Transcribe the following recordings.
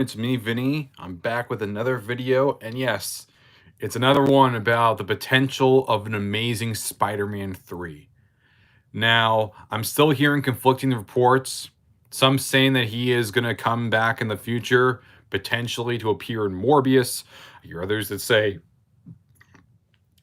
It's me, Vinny. I'm back with another video, and yes, it's another one about the potential of an amazing Spider-Man 3. Now, I'm still hearing conflicting reports, some saying that he is going to come back in the future, potentially to appear in Morbius. I hear others that say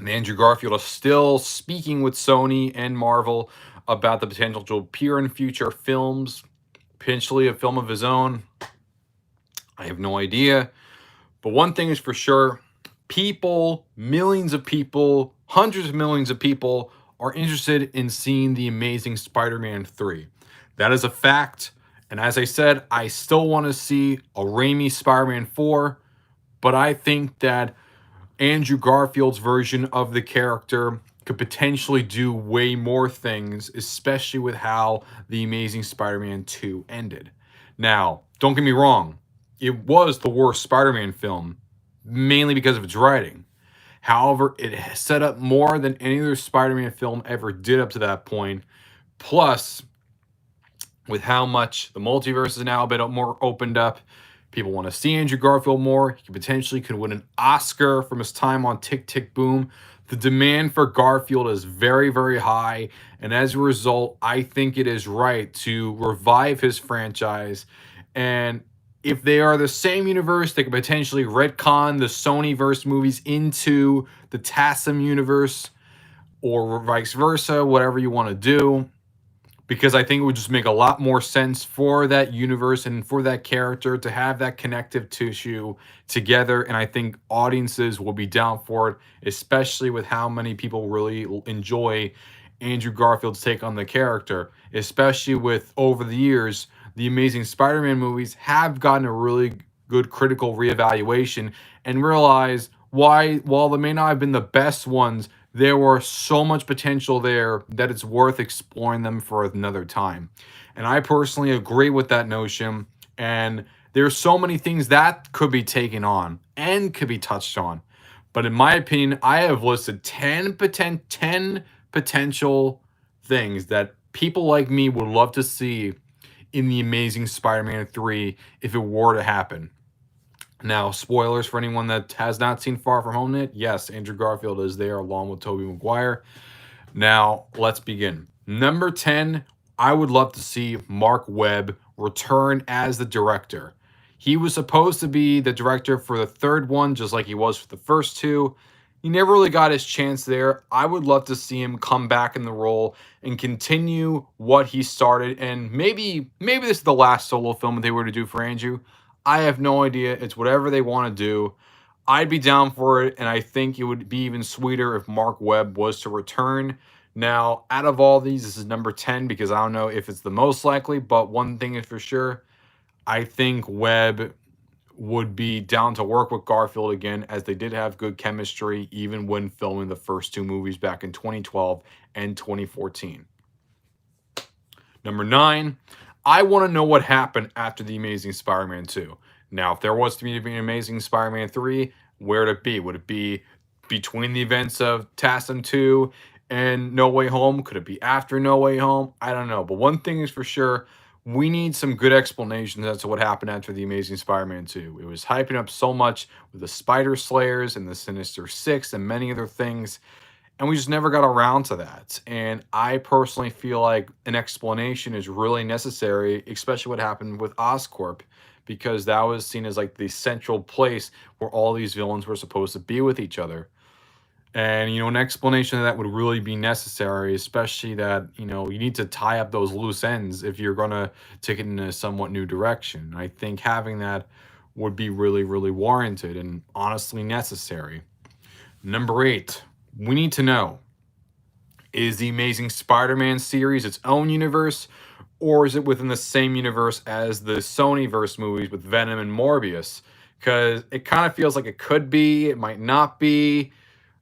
Andrew Garfield is still speaking with Sony and Marvel about the potential to appear in future films, potentially a film of his own. I have no idea. But one thing is for sure, people, millions of people, hundreds of millions of people are interested in seeing the Amazing Spider-Man 3. That is a fact. And as I said, I still want to see a Raimi Spider-Man 4, but I think that Andrew Garfield's version of the character could potentially do way more things, especially with how the Amazing Spider-Man 2 ended. Now, don't get me wrong, it was the worst Spider-Man film, mainly because of its writing. However, it set up more than any other Spider-Man film ever did up to that point. Plus, with how much the multiverse is now a bit more opened up, people want to see Andrew Garfield more. He potentially could win an Oscar from his time on Tick Tick Boom. The demand for Garfield is very, very high, and as a result, I think it is right to revive his franchise. And if they are the same universe, they could potentially retcon the Sonyverse movies into the TASM universe, or vice versa, whatever you want to do, because I think it would just make a lot more sense for that universe and for that character to have that connective tissue together. And I think audiences will be down for it, especially with how many people really enjoy Andrew Garfield's take on the character, especially with over the years, the Amazing Spider-Man movies have gotten a really good critical reevaluation and realize why, while they may not have been the best ones, there was so much potential there that it's worth exploring them for another time. And I personally agree with that notion. And there's so many things that could be taken on and could be touched on. But in my opinion, I have listed 10 potential things that people like me would love to see in the Amazing Spider-Man 3 if it were to happen. Now, spoilers for anyone that has not seen Far From Home yet. Yes, Andrew Garfield is there along with Tobey Maguire. Now, let's begin. Number 10, I would love to see Mark Webb return as the director. He was supposed to be the director for the third one, just like he was for the first two. He never really got his chance there. I would love to see him come back in the role and continue what he started. And maybe this is the last solo film they were to do for Andrew. I have no idea. It's whatever they want to do. I'd be down for it, and I think it would be even sweeter if Mark Webb was to return. Now, out of all these, this is number 10 because I don't know if it's the most likely, but one thing is for sure, I think Webb would be down to work with Garfield again, as they did have good chemistry even when filming the first two movies back in 2012 and 2014. Number 9, I want to know what happened after The Amazing Spider-Man 2. Now, if there was to be an Amazing Spider-Man 3, where would it be? Would it be between the events of TASM 2 and No Way Home? Could it be after No Way Home? I don't know. But one thing is for sure, we need some good explanations as to what happened after The Amazing Spider-Man 2. It was hyping up so much with the Spider Slayers and the Sinister Six and many other things, and we just never got around to that. And I personally feel like an explanation is really necessary, especially what happened with Oscorp, because that was seen as like the central place where all these villains were supposed to be with each other. And, an explanation of that would really be necessary, especially that, you need to tie up those loose ends if you're going to take it in a somewhat new direction. I think having that would be really, really warranted and honestly necessary. Number 8, we need to know, is the Amazing Spider-Man series its own universe, or is it within the same universe as the Sonyverse movies with Venom and Morbius? Because it kind of feels like it could be, it might not be.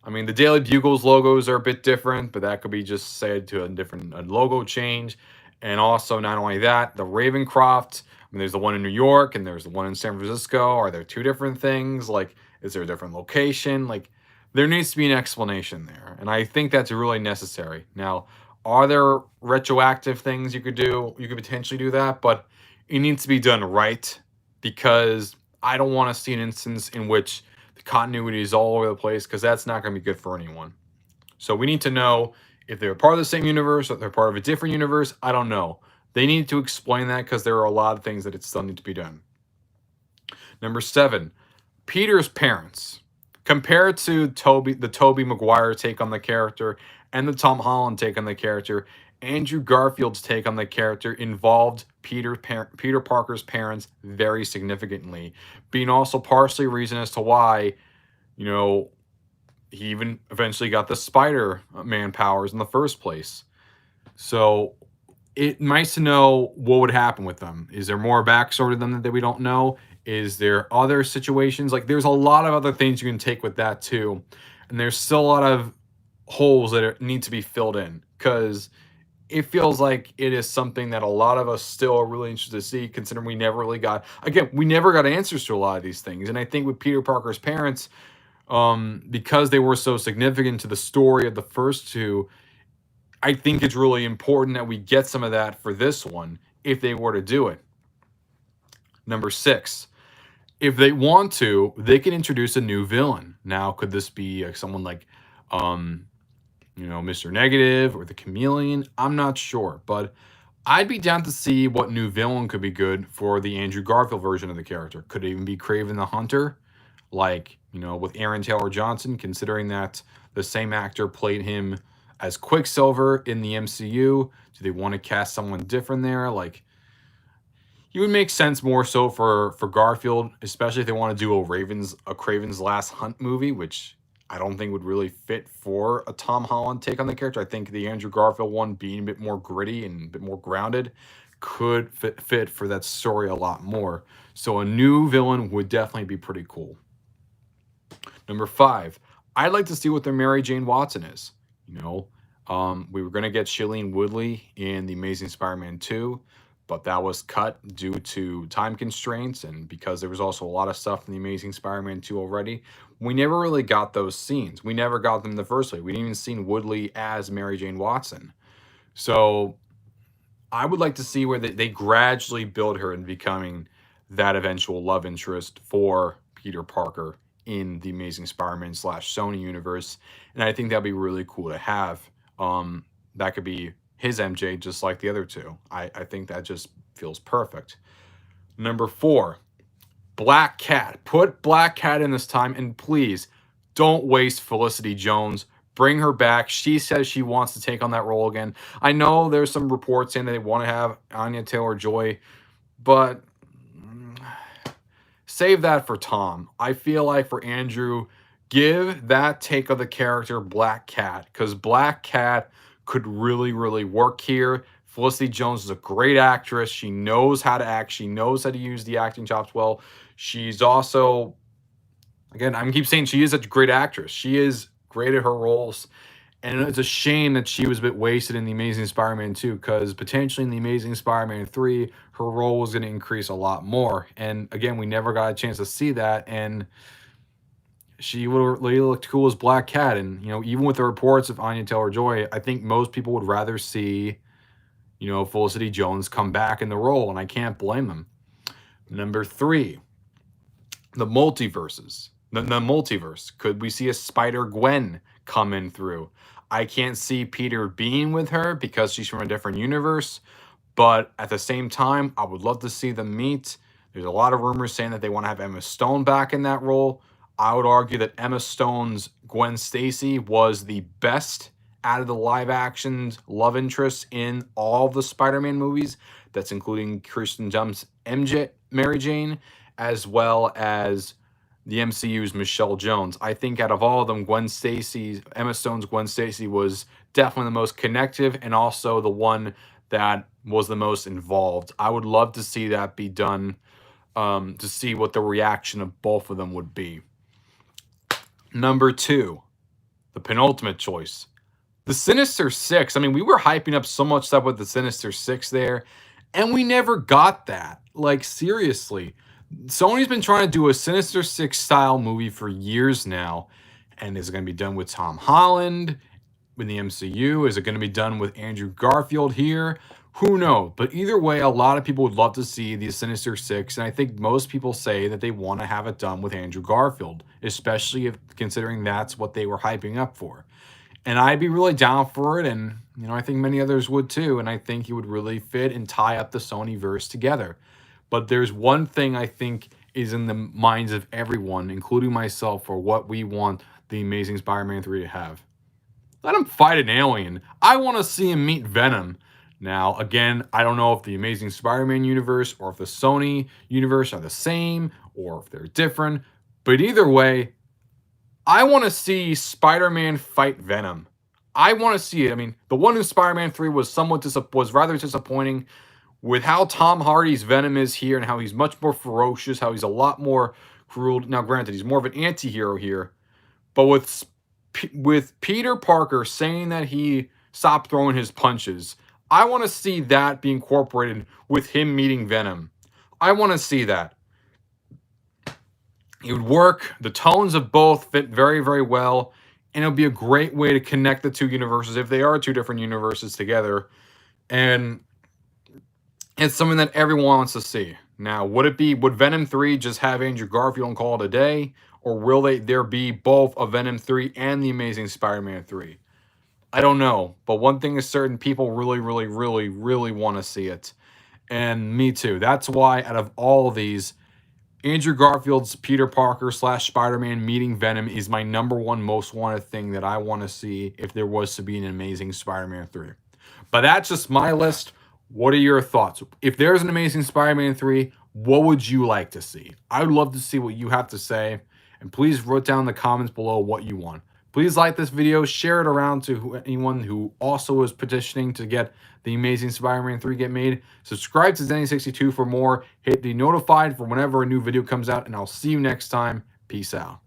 I mean, the Daily Bugle's logos are a bit different, but that could be just said to a different logo change. And also, not only that, the Ravencroft, there's the one in New York and there's the one in San Francisco. Are there two different things? Like, is there a different location? Like, there needs to be an explanation there. And I think that's really necessary. Now, are there retroactive things you could do? You could potentially do that, but it needs to be done right, because I don't want to see an instance in which the continuity is all over the place, because that's not going to be good for anyone. So we need to know if they're part of the same universe or if they're part of a different universe. I don't know. They need to explain that, because there are a lot of things that it still need to be done. Number 7, Peter's parents. Compared to the Tobey Maguire take on the character and the Tom Holland take on the character, Andrew Garfield's take on the character involved Peter Parker's parents very significantly, being also partially a reason as to why, you know, he even eventually got the Spider-Man powers in the first place. So it's nice to know what would happen with them. Is there more backstory to them that we don't know? Is there other situations? Like, there's a lot of other things you can take with that too. And there's still a lot of holes that need to be filled in, because it feels like it is something that a lot of us still are really interested to see, considering we never really got, again, we never got answers to a lot of these things. And I think with Peter Parker's parents, because they were so significant to the story of the first two, I think it's really important that we get some of that for this one, if they were to do it. Number 6, if they want to, they can introduce a new villain. Now, could this be someone like, Mr. Negative or the Chameleon? I'm not sure, but I'd be down to see what new villain could be good for the Andrew Garfield version of the character. Could it even be Kraven the Hunter? Like, with Aaron Taylor Johnson, considering that the same actor played him as Quicksilver in the MCU. Do they want to cast someone different there? Like, he would make sense more so for Garfield, especially if they want to do a Kraven's Last Hunt movie, which I don't think would really fit for a Tom Holland take on the character. I think the Andrew Garfield one, being a bit more gritty and a bit more grounded, could fit for that story a lot more. So a new villain would definitely be pretty cool. Number 5, I'd like to see what their Mary Jane Watson is. We were going to get Shailene Woodley in The Amazing Spider-Man 2, but that was cut due to time constraints, and because there was also a lot of stuff in The Amazing Spider-Man 2 already. We never really got those scenes. We never got them in the first place. We didn't even see Woodley as Mary Jane Watson. So I would like to see where they gradually build her in becoming that eventual love interest for Peter Parker in the Amazing Spider-Man / Sony universe. And I think that'd be really cool to have. That could be his MJ, just like the other two. I think that just feels perfect. Number 4, Black Cat. Put Black Cat in this time, and please don't waste Felicity Jones. Bring her back. She says she wants to take on that role again. I know there's some reports saying that they want to have Anya Taylor-Joy, but save that for Tom. I feel like for Andrew, give that take of the character Black Cat, because Black Cat could really, really work here. Felicity Jones is a great actress. She knows how to act. She knows how to use the acting chops well. She's also, again, I'm keep saying she is a great actress. She is great at her roles. And it's a shame that she was a bit wasted in The Amazing Spider-Man 2, because potentially in The Amazing Spider-Man 3, her role was going to increase a lot more. And again, we never got a chance to see that. And she would have really looked cool as Black Cat. And, even with the reports of Anya Taylor-Joy, I think most people would rather see, Felicity Jones come back in the role. And I can't blame them. Number 3, the multiverses. The multiverse. Could we see a Spider-Gwen come in through? I can't see Peter being with her because she's from a different universe. But at the same time, I would love to see them meet. There's a lot of rumors saying that they want to have Emma Stone back in that role. I would argue that Emma Stone's Gwen Stacy was the best out of the live-action love interests in all the Spider-Man movies. That's including Kirsten Dunst's MJ, Mary Jane, as well as the MCU's Michelle Jones. I think out of all of them, Emma Stone's Gwen Stacy was definitely the most connective, and also the one that was the most involved. I would love to see that be done, to see what the reaction of both of them would be. Number 2, the penultimate choice, the Sinister Six. I mean, we were hyping up so much stuff with the Sinister Six there, and we never got that. Like, seriously. Sony's been trying to do a Sinister Six style movie for years now. And is it going to be done with Tom Holland in the MCU? Is it going to be done with Andrew Garfield here? Who knows? But either way, a lot of people would love to see the Sinister Six, and I think most people say that they want to have it done with Andrew Garfield, especially if considering that's what they were hyping up for. And I'd be really down for it, and I think many others would too. And I think he would really fit and tie up the Sony verse together. But there's one thing I think is in the minds of everyone, including myself, for what we want the Amazing Spider-Man 3 to have. Let him fight an alien. I want to see him meet Venom. Now, again, I don't know if the Amazing Spider-Man universe or if the Sony universe are the same or if they're different. But either way, I want to see Spider-Man fight Venom. I want to see it. I mean, the one in Spider-Man 3 was was rather disappointing with how Tom Hardy's Venom is here and how he's much more ferocious, how he's a lot more cruel. Now, granted, he's more of an anti-hero here, but with Peter Parker saying that he stopped throwing his punches, I want to see that be incorporated with him meeting Venom. I want to see that. It would work. The tones of both fit very, very well. And it would be a great way to connect the two universes if they are two different universes together. And it's something that everyone wants to see. Now, would Venom 3 just have Andrew Garfield and call it a day? Or will there be both a Venom 3 and the Amazing Spider-Man 3? I don't know. But one thing is certain, people really, really, really, really want to see it. And me too. That's why out of all of these, Andrew Garfield's Peter Parker / Spider-Man meeting Venom is my #1 most wanted thing that I want to see if there was to be an Amazing Spider-Man 3. But that's just my list. What are your thoughts? If there's an Amazing Spider-Man 3, what would you like to see? I would love to see what you have to say. And please write down in the comments below what you want. Please like this video, share it around to anyone who also is petitioning to get the Amazing Spider-Man 3 get made. Subscribe to Zenny62 for more. Hit the notified for whenever a new video comes out, and I'll see you next time. Peace out.